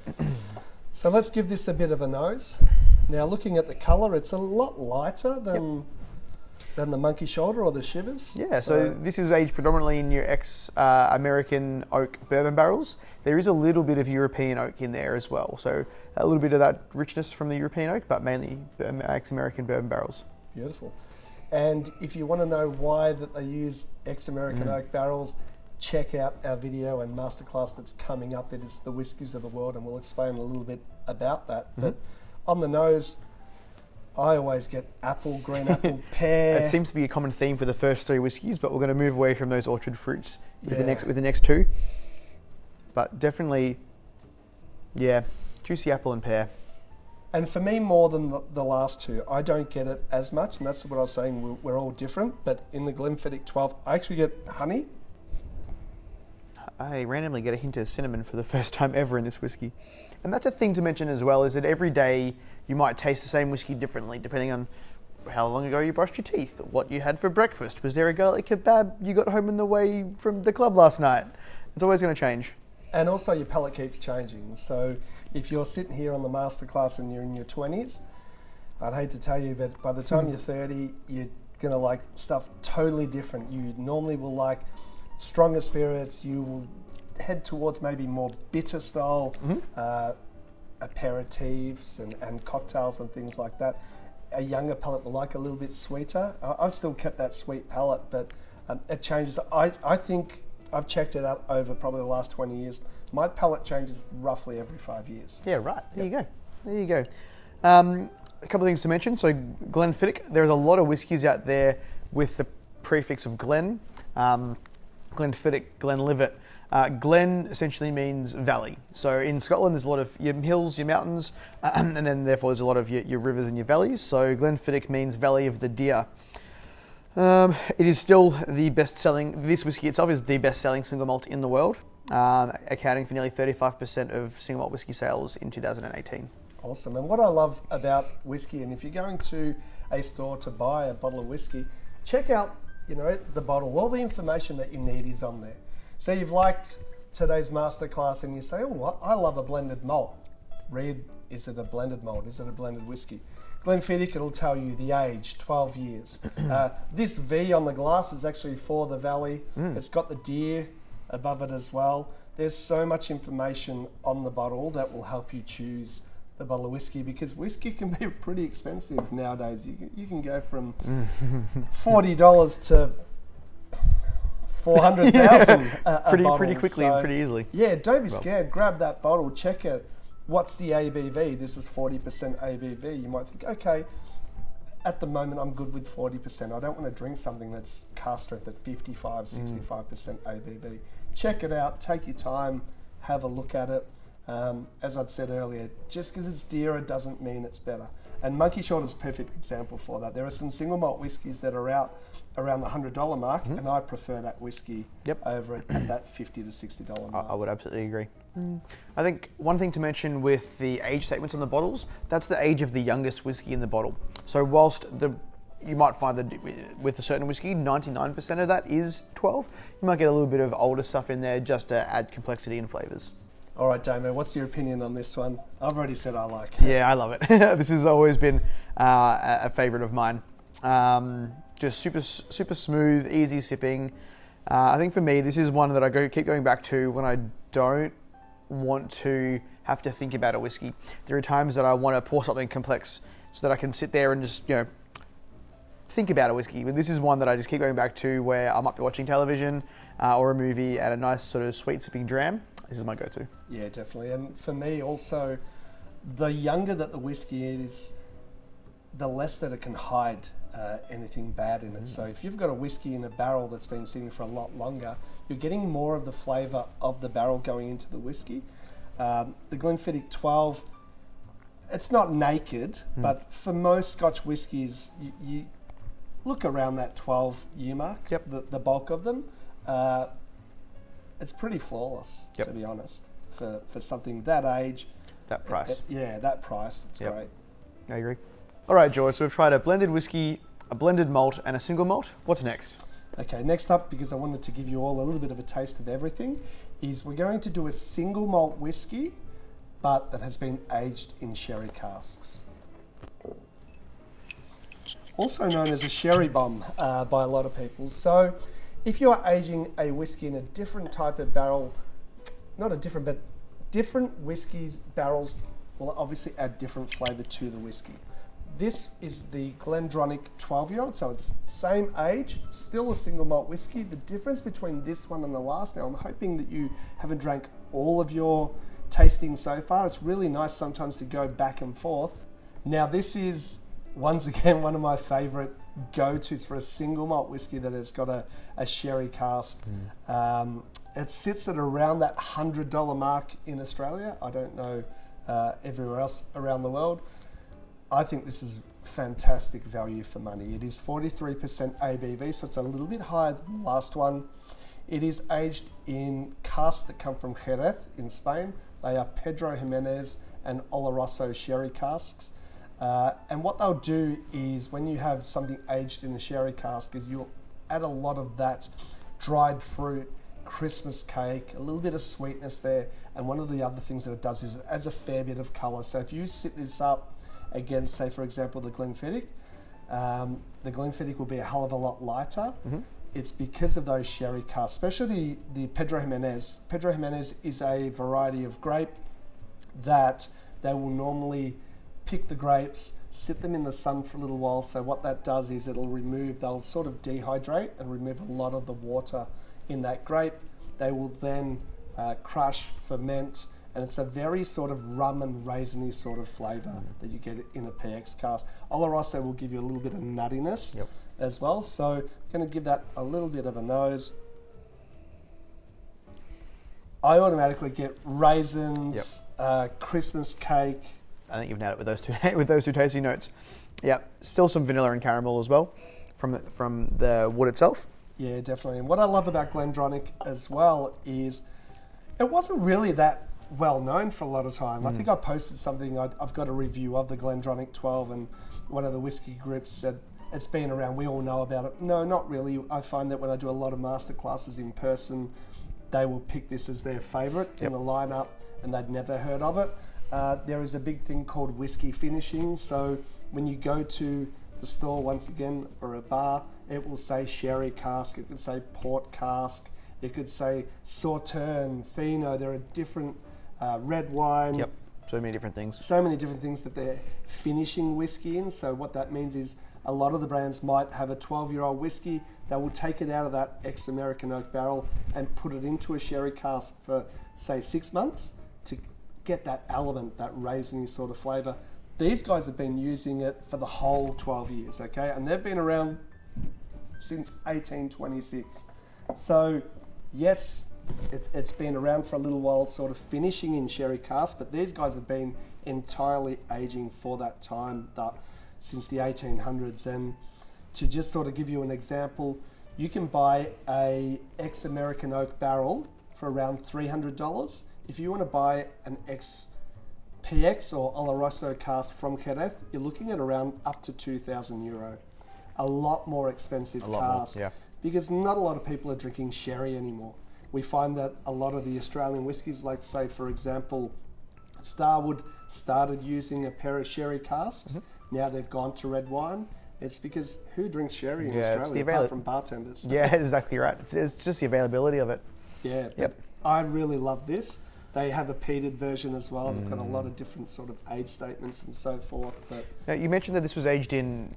So let's give this a bit of a nose. Now, looking at the colour, it's a lot lighter than the Monkey Shoulder or the Shivers. Yeah, so this is aged predominantly in your ex-American oak bourbon barrels. There is a little bit of European oak in there as well. So a little bit of that richness from the European oak, but mainly ex-American bourbon barrels. Beautiful. And if you want to know why that they use ex-American oak barrels, check out our video and masterclass that's coming up. It is the whiskies of the world, and we'll explain a little bit about that. But on the nose, I always get apple, green apple, pear. It seems to be a common theme for the first three whiskies, but we're going to move away from those orchard fruits with the next two. But definitely, juicy apple and pear. And for me, more than the last two, I don't get it as much, and that's what I was saying, we're all different. But in the Glenfiddich 12, I actually get honey. I randomly get a hint of cinnamon for the first time ever in this whiskey. And that's a thing to mention as well, is that every day you might taste the same whiskey differently, depending on how long ago you brushed your teeth, what you had for breakfast. Was there a garlic kebab you got home on the way from the club last night? It's always going to change. And also your palate keeps changing. So if you're sitting here on the masterclass and you're in your 20s, I'd hate to tell you, but by the time you're 30, you're going to like stuff totally different. You normally will like stronger spirits. You will head towards maybe more bitter style aperitifs and cocktails and things like that. A younger palate will like a little bit sweeter. I've still kept that sweet palate, but it changes. I think I've checked it out over probably the last 20 years. My palate changes roughly every 5 years. Yeah, right. There you go. A couple of things to mention. So Glenfiddich, there's a lot of whiskies out there with the prefix of Glen. Glenfiddich, Glenlivet. Glen essentially means valley. So in Scotland, there's a lot of your hills, your mountains, and then therefore there's a lot of your rivers and your valleys. So Glenfiddich means Valley of the Deer. It is still the best-selling, this whiskey itself is the best-selling single malt in the world. accounting for nearly 35% of single malt whiskey sales in 2018. Awesome. And what I love about whiskey, and if you're going to a store to buy a bottle of whiskey, check out, the bottle. All the information that you need is on there. So you've liked today's masterclass and you say, oh, I love a blended malt. Read, is it a blended malt? Is it a blended whiskey? Glenfiddich, it'll tell you the age, 12 years. This V on the glass is actually for the valley. It's got the deer above it as well. There's so much information on the bottle that will help you choose the bottle of whiskey, because whiskey can be pretty expensive nowadays. You can go from $40 to $400,000 pretty quickly and pretty easily. Yeah, don't be scared. Grab that bottle, check it. What's the ABV? This is 40% ABV. You might think, okay, at the moment I'm good with 40%. I don't want to drink something that's cast strength at 65%, 65% ABV. Check it out. Take your time. Have a look at it. As I'd said earlier, just because it's dearer doesn't mean it's better. And Monkey Shoulder is a perfect example for that. There are some single malt whiskies that are out around the $100 mark, and I prefer that whiskey over it at that $50 to $60 mark. I would absolutely agree. I think one thing to mention with the age statements on the bottles, that's the age of the youngest whiskey in the bottle. So whilst you might find that with a certain whiskey, 99% of that is 12, you might get a little bit of older stuff in there just to add complexity and flavours. All right, Damien, what's your opinion on this one? I've already said I like it. Yeah, I love it. This has always been a favourite of mine. Just super smooth, easy sipping. I think for me, this is one that I keep going back to when I don't want to have to think about a whiskey. There are times that I want to pour something complex so that I can sit there and just, think about a whiskey. But this is one that I just keep going back to where I might be watching television or a movie and a nice sort of sweet sipping dram. This is my go-to. Yeah, definitely. And for me also, the younger that the whiskey is, the less that it can hide anything bad in it. So if you've got a whiskey in a barrel that's been sitting for a lot longer, you're getting more of the flavour of the barrel going into the whiskey. The Glenfiddich 12, it's not naked, but for most Scotch whiskies, you look around that 12-year mark, the bulk of them. It's pretty flawless, to be honest, for something that age. That price. That price. It's great. I agree. All right, George, so we've tried a blended whiskey, a blended malt, and a single malt. What's next? Okay, next up, because I wanted to give you all a little bit of a taste of everything, is we're going to do a single malt whiskey, but that has been aged in sherry casks. Also known as a sherry bomb by a lot of people. So if you're aging a whiskey in a different type of barrel, but different whiskies barrels will obviously add different flavour to the whiskey. This is the Glendronach 12-year-old, so it's same age, still a single malt whiskey. The difference between this one and the last, now I'm hoping that you haven't drank all of your tasting so far. It's really nice sometimes to go back and forth. Now this is, once again, one of my favourite go-tos for a single malt whiskey that has got a sherry cask. It sits at around that $100 mark in Australia. I don't know everywhere else around the world. I think this is fantastic value for money. It is 43% ABV, so it's a little bit higher than the last one. It is aged in casks that come from Jerez in Spain. They are Pedro Jimenez and Oloroso sherry casks. And what they'll do is when you have something aged in a sherry cask is you'll add a lot of that dried fruit, Christmas cake, a little bit of sweetness there. And one of the other things that it does is it adds a fair bit of colour. So if you sit this up against, say, for example, the Glenfiddich will be a hell of a lot lighter. It's because of those sherry casks, especially the Pedro Jimenez. Pedro Jimenez is a variety of grape that they will normally pick the grapes, sit them in the sun for a little while. So what that does is they'll sort of dehydrate and remove a lot of the water in that grape. They will then crush, ferment, and it's a very sort of rum and raisiny sort of flavour that you get in a PX cask. Oloroso will give you a little bit of nuttiness as well. So I'm going to give that a little bit of a nose. I automatically get raisins, Christmas cake. I think you've nailed it with those two tasty notes. Yeah, still some vanilla and caramel as well from the wood itself. Yeah, definitely. And what I love about Glendronach as well is It wasn't really that well known for a lot of time. I think I posted something, I've got a review of the Glendronach 12, and one of the whiskey groups said, it's been around, we all know about it. No, not really. I find that when I do a lot of masterclasses in person, they will pick this as their favourite in the lineup, and they'd never heard of it. There is a big thing called whiskey finishing. So when you go to the store, once again, or a bar, it will say sherry cask, it could say port cask, it could say Sauterne, Fino. There are different red wine. Yep, so many different things. So many different things that they're finishing whiskey in. So what that means is a lot of the brands might have a 12-year-old whiskey. They will take it out of that ex-American oak barrel and put it into a sherry cask for, say, 6 months to get that element, that raisiny sort of flavour. These guys have been using it for the whole 12 years, okay? And they've been around since 1826. So, yes, it's been around for a little while, sort of finishing in sherry cask, but these guys have been entirely aging for that time, since the 1800s. And to just sort of give you an example, you can buy a ex-American oak barrel for around $300. If you want to buy an ex-PX or Oloroso cask from Jerez, you're looking at around up to €2,000. A lot more expensive cask, because not a lot of people are drinking sherry anymore. We find that a lot of the Australian whiskies, like say for example, Starwood started using a pair of sherry casks. Now they've gone to red wine. It's because who drinks sherry in Australia apart from bartenders? Yeah, exactly right. It's just the availability of it. Yeah. Yep. I really love this. They have a peated version as well. They've got a lot of different sort of age statements and so forth. But now, you mentioned that this was aged in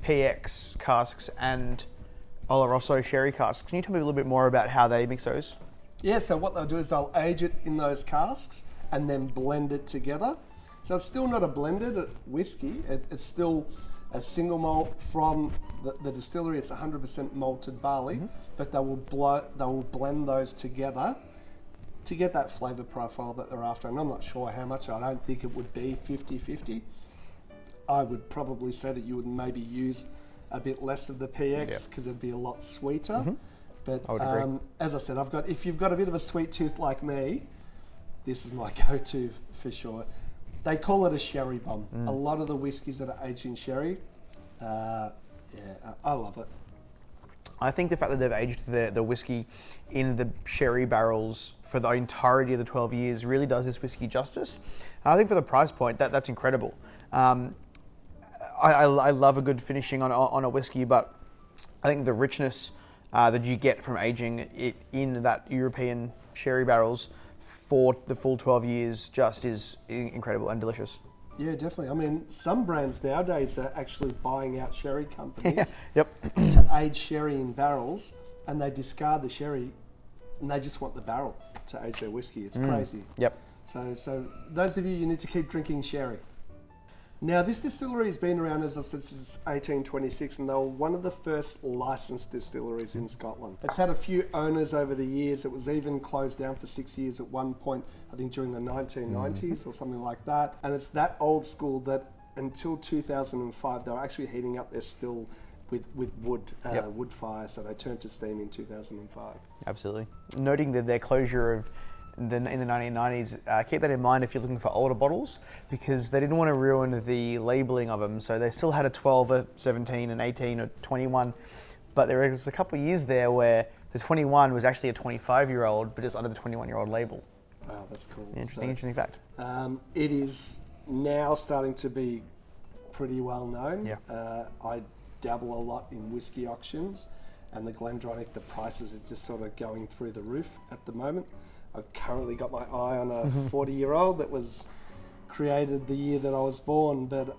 PX casks and Oloroso sherry casks. Can you tell me a little bit more about how they mix those? Yeah, so what they'll do is they'll age it in those casks and then blend it together. So it's still not a blended whiskey. It's still a single malt from the distillery. It's 100% malted barley, but they will blend those together to get that flavour profile that they're after. And I'm not sure how much. I don't think it would be 50-50. I would probably say that you would maybe use a bit less of the PX because it'd be a lot sweeter. But as I said, if you've got a bit of a sweet tooth like me, this is my go-to for sure. They call it a sherry bomb. A lot of the whiskies that are aged in sherry, I love it. I think the fact that they've aged the whiskey in the sherry barrels for the entirety of the 12 years really does this whiskey justice. And I think for the price point, that's incredible. I love a good finishing on a whiskey, but I think the richness that you get from aging it in that European sherry barrels for the full 12 years just is incredible and delicious. Yeah, definitely. I mean, some brands nowadays are actually buying out sherry companies to age sherry in barrels, and they discard the sherry and they just want the barrel to age their whiskey. It's crazy. So those of you need to keep drinking sherry. Now, this distillery has been around, as I said, since 1826, and they were one of the first licensed distilleries in Scotland. It's had a few owners over the years. It was even closed down for 6 years at one point, I think during the 1990s or something like that. And it's that old school that until 2005, they were actually heating up their still with wood, wood fire, so they turned to steam in 2005. Absolutely. Noting that their closure of in the 1990s, keep that in mind if you're looking for older bottles, because they didn't want to ruin the labelling of them. So they still had a 12, a 17, an 18, or 21. But there was a couple of years there where the 21 was actually a 25-year-old, but it's under the 21-year-old label. Wow, that's cool. Interesting fact. It is now starting to be pretty well known. I dabble a lot in whiskey auctions, and the Glendronach, the prices are just sort of going through the roof at the moment. I've currently got my eye on a 40-year-old that was created the year that I was born, but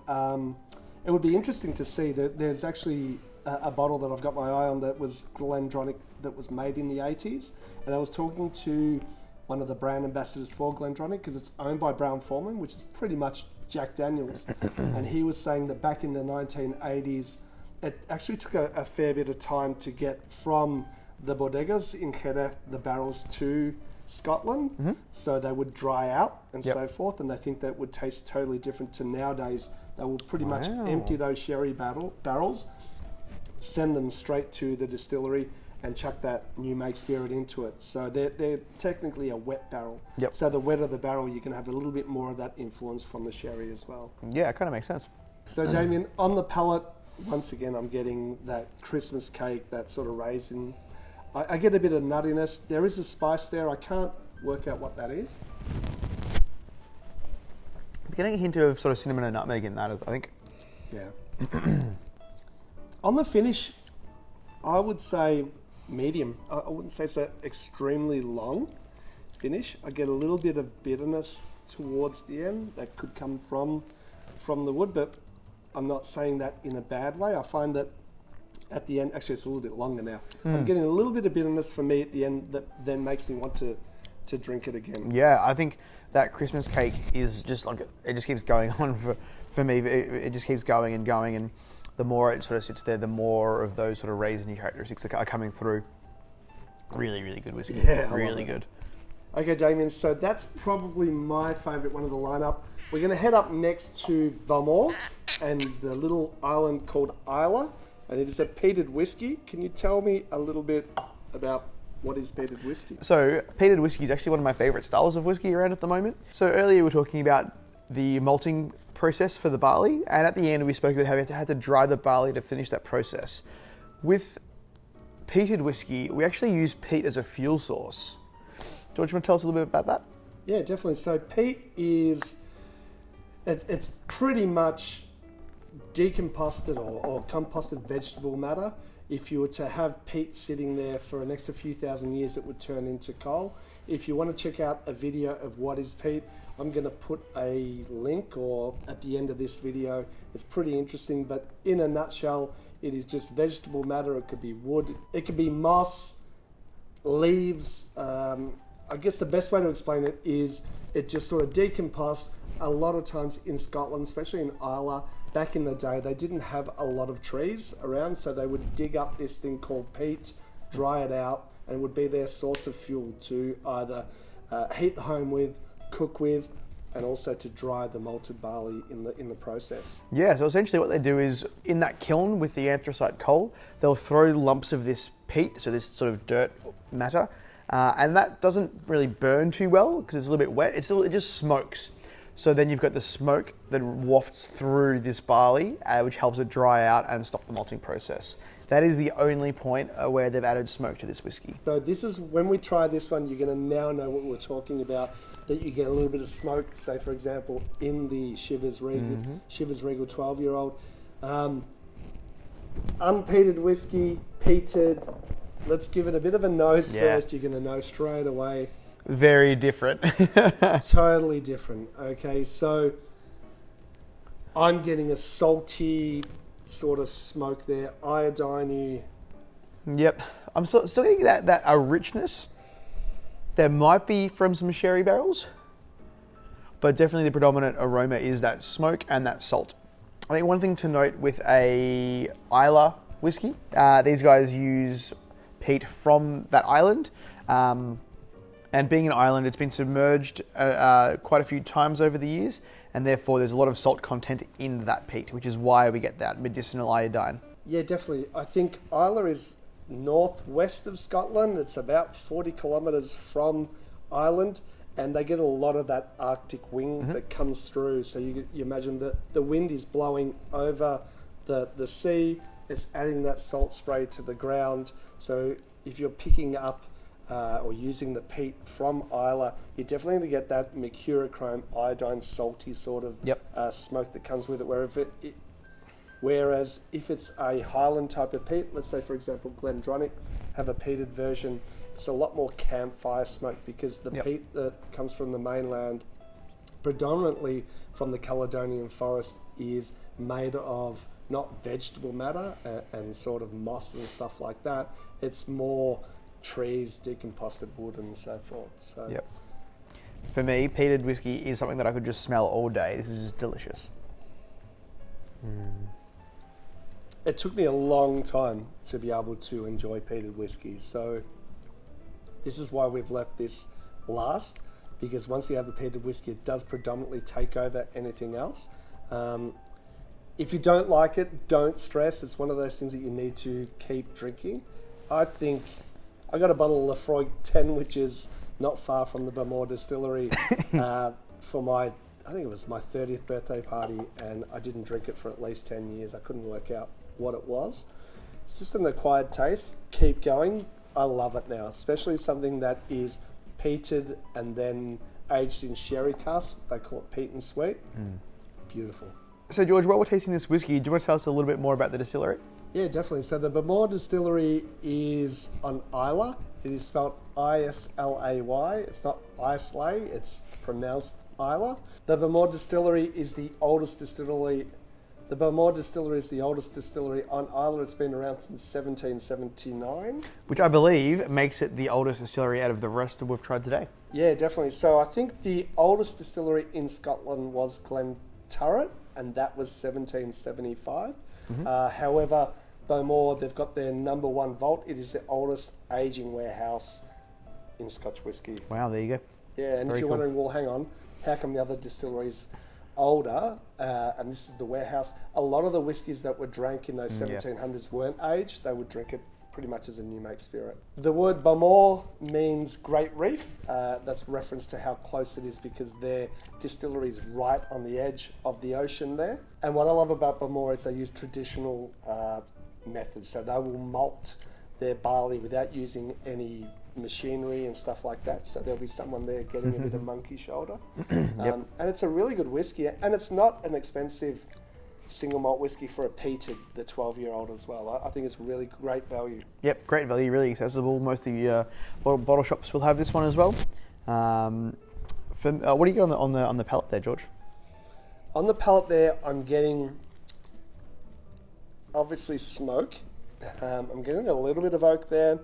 it would be interesting to see that there's actually a bottle that I've got my eye on that was Glendronach that was made in the 80s, and I was talking to one of the brand ambassadors for Glendronach because it's owned by Brown-Forman, which is pretty much Jack Daniels, and he was saying that back in the 1980s, it actually took a fair bit of time to get from the bodegas in Jerez, the barrels to Scotland, so they would dry out and so forth, and they think that would taste totally different to nowadays. They will pretty much empty those sherry barrels, send them straight to the distillery and chuck that new make spirit into it. So they're technically a wet barrel. Yep. So the wetter the barrel, you can have a little bit more of that influence from the sherry as well. Yeah, it kind of makes sense. So Damien, on the palate, once again, I'm getting that Christmas cake, that sort of raisin. I get a bit of nuttiness. There is a spice there. I can't work out what that is. I'm getting a hint of sort of cinnamon and nutmeg in that, I think. Yeah. On the finish, I would say medium. I wouldn't say it's an extremely long finish. I get a little bit of bitterness towards the end that could come from the wood, but I'm not saying that in a bad way. I find that at the end, actually it's a little bit longer now. I'm getting a little bit of bitterness for me at the end that then makes me want to drink it again. Yeah, I think that Christmas cake is just like, it just keeps going on for me. It just keeps going, and the more it sort of sits there, the more of those sort of raisiny characteristics are coming through. Really, really good whiskey. Yeah, really good. Okay, Damien, so that's probably my favourite one of the lineup. We're going to head up next to Balmore and the little island called Isla, and it is a peated whiskey. Can you tell me a little bit about what is peated whiskey? So, peated whiskey is actually one of my favourite styles of whiskey around at the moment. So earlier we were talking about the malting process for the barley, and at the end we spoke about how we had to dry the barley to finish that process. With peated whiskey, we actually use peat as a fuel source. George, you want to tell us a little bit about that? Yeah, definitely. So peat is, it's pretty much decomposted or composted vegetable matter. If you were to have peat sitting there for an extra few thousand years, it would turn into coal. If you want to check out a video of what is peat, I'm going to put a link or at the end of this video. It's pretty interesting, but in a nutshell, it is just vegetable matter. It could be wood, it could be moss, leaves. I guess the best way to explain it is it just sort of decomposed. A lot of times in Scotland, especially in Isla, back in the day, they didn't have a lot of trees around, so they would dig up this thing called peat, dry it out, and it would be their source of fuel to either heat the home with, cook with, and also to dry the malted barley in the process. Yeah, so essentially what they do is in that kiln with the anthracite coal, they'll throw lumps of this peat, so this sort of dirt matter, and that doesn't really burn too well because it's a little bit wet. It just smokes. So then you've got the smoke that wafts through this barley, which helps it dry out and stop the malting process. That is the only point where they've added smoke to this whiskey. So this is, when we try this one, you're going to now know what we're talking about, that you get a little bit of smoke, say for example, in the Shivers Regal, Shivers Regal 12-year-old. Unpeated whiskey, peated. Let's give it a bit of a nose first. You're going to know straight away. Very different. Totally different. Okay, so I'm getting a salty sort of smoke there, iodine-y. Yep. I'm still getting that a richness. There might be from some sherry barrels, but definitely the predominant aroma is that smoke and that salt. I think one thing to note with a Isla whiskey, these guys use peat from that island. And being an island, it's been submerged quite a few times over the years, and therefore there's a lot of salt content in that peat, which is why we get that medicinal iodine. Yeah, definitely. I think Isla is northwest of Scotland. It's about 40 kilometres from Ireland, and they get a lot of that Arctic wind that comes through. So you imagine that the wind is blowing over the sea, it's adding that salt spray to the ground. So if you're picking up or using the peat from Isla, you're definitely going to get that mercurochrome iodine salty sort of smoke that comes with it. Whereas if it's a Highland type of peat, let's say for example Glendronach have a peated version, it's a lot more campfire smoke because the peat that comes from the mainland, predominantly from the Caledonian forest, is made of not vegetable matter and sort of moss and stuff like that. It's more trees, decomposted wood and so forth. So for me, peated whiskey is something that I could just smell all day. This is delicious. It took me a long time to be able to enjoy peated whiskey, so this is why we've left this last, because once you have the peated whiskey, it does predominantly take over anything else. If you don't like it, don't stress. It's one of those things that you need to keep drinking. I think I got a bottle of Lafroig 10, which is not far from the Bamor distillery, for my, I think it was my 30th birthday party, and I didn't drink it for at least 10 years. I couldn't work out what it was. It's just an acquired taste. Keep going. I love it now, especially something that is peated and then aged in sherry cask. They call it peat and sweet. Beautiful. So George, while we're tasting this whiskey, do you want to tell us a little bit more about the distillery? Yeah, definitely. So the Bamor distillery is on Islay. It is spelled Islay. It's not Islay, it's pronounced Islay. The Bamor distillery is the oldest distillery. The Bamor distillery is the oldest distillery on Islay. It's been around since 1779. Which I believe makes it the oldest distillery out of the rest that we've tried today. Yeah, definitely. So I think the oldest distillery in Scotland was Glenturret, and that was 1775. However, Bowmore, they've got their number 1 vault. It is the oldest aging warehouse in Scotch whisky. Wow, there you go. Yeah, and Very if you're cool. wondering, well, hang on, how come the other distilleries older, and this is the warehouse, a lot of the whiskies that were drank in those 1700s weren't aged. They would drink it pretty much as a new make spirit. The word Bamor means Great Reef. That's reference to how close it is because their distillery is right on the edge of the ocean there. And what I love about Bamor is they use traditional methods. So they will malt their barley without using any machinery and stuff like that. So there'll be someone there getting a bit of monkey shoulder. And it's a really good whiskey, and it's not an expensive single malt whiskey for a peated, the 12-year-old as well. I think it's really great value. Yep, great value, really accessible. Most of the bottle shops will have this one as well. What do you get on the palate there, George? On the palate there, I'm getting obviously smoke. I'm getting a little bit of oak there,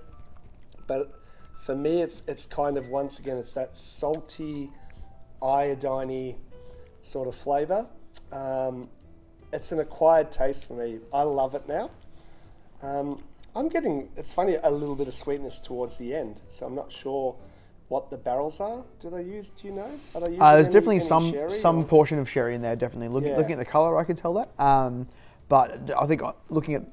but for me, it's kind of, once again, it's that salty, iodine-y sort of flavour. It's an acquired taste for me. I love it now. I'm getting, it's funny, a little bit of sweetness towards the end. So I'm not sure what the barrels are. Do they use, do you know? Are they using There's any definitely some portion of sherry in there, definitely. Looking at the colour, I can tell that. But I think looking at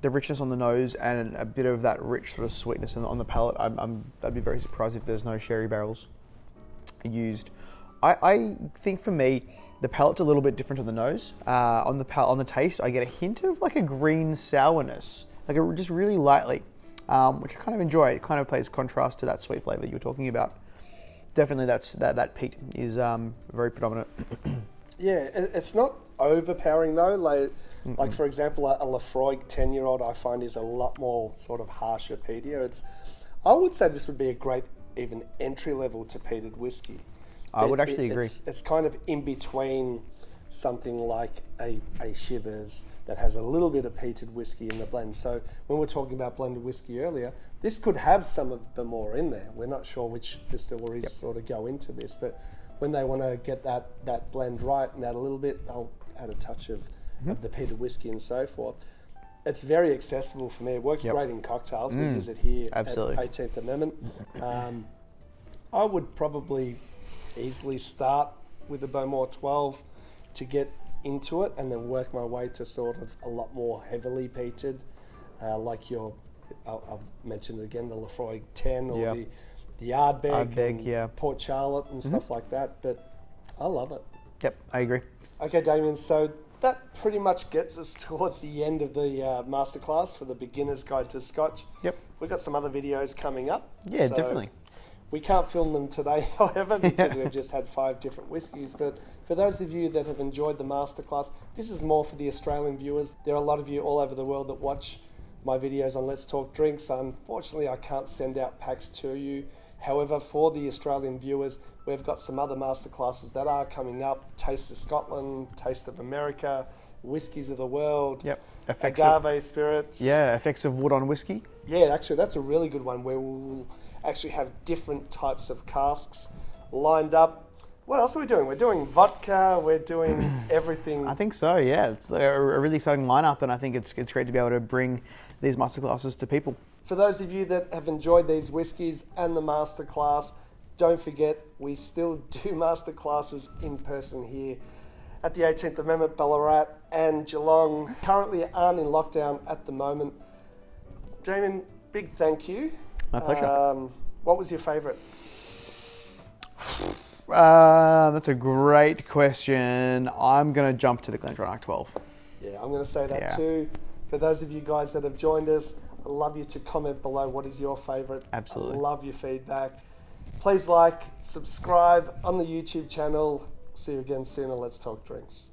the richness on the nose and a bit of that rich sort of sweetness on the palate, I'd be very surprised if there's no sherry barrels used. I think for me, the palate's a little bit different on the nose. On the taste, I get a hint of like a green sourness, just really lightly, which I kind of enjoy. It kind of plays contrast to that sweet flavour you were talking about. Definitely, that peat is very predominant. Yeah, it's not overpowering though. Like for example, a Lafroig 10-year-old I find is a lot more sort of harsher, peatier. I would say this would be a great even entry level to peated whiskey. I would actually agree. It's kind of in between something like a Shivers that has a little bit of peated whiskey in the blend. So when we're talking about blended whiskey earlier, this could have some of the more in there. We're not sure which distilleries sort of go into this, but when they want to get that blend right and add a little bit, they'll add a touch of the peated whiskey and so forth. It's very accessible for me. It works great in cocktails. We use it here Absolutely. at 18th Amendment. I would probably easily start with the Bowmore 12 to get into it and then work my way to sort of a lot more heavily peated, like I've mentioned it again, the Lafroig 10 or the Ardbeg, Port Charlotte and stuff like that, but I love it. Yep, I agree. Okay, Damien, so that pretty much gets us towards the end of the masterclass for the Beginner's Guide to Scotch. Yep. We've got some other videos coming up. Yeah, definitely. We can't film them today, however, because we've just had 5 different whiskies. But for those of you that have enjoyed the masterclass, this is more for the Australian viewers. There are a lot of you all over the world that watch my videos on Let's Talk Drinks. Unfortunately, I can't send out packs to you. However, for the Australian viewers, we've got some other masterclasses that are coming up. Taste of Scotland, Taste of America, Whiskies of the World, agave spirits. Yeah, effects of wood on whiskey. Yeah, actually, that's a really good one where we'll actually have different types of casks lined up. What else are we doing? We're doing vodka, we're doing everything. I think so, yeah. It's a really exciting lineup, and I think it's great to be able to bring these masterclasses to people. For those of you that have enjoyed these whiskies and the masterclass, don't forget we still do masterclasses in person here at the 18th Amendment, Ballarat and Geelong currently aren't in lockdown at the moment. Damien, big thank you. My pleasure. What was your favourite? That's a great question. I'm going to jump to the Glendronach 12. Yeah, I'm going to say that too. For those of you guys that have joined us, I'd love you to comment below what is your favourite. Absolutely. I love your feedback. Please like, subscribe on the YouTube channel. See you again soon, and let's talk drinks.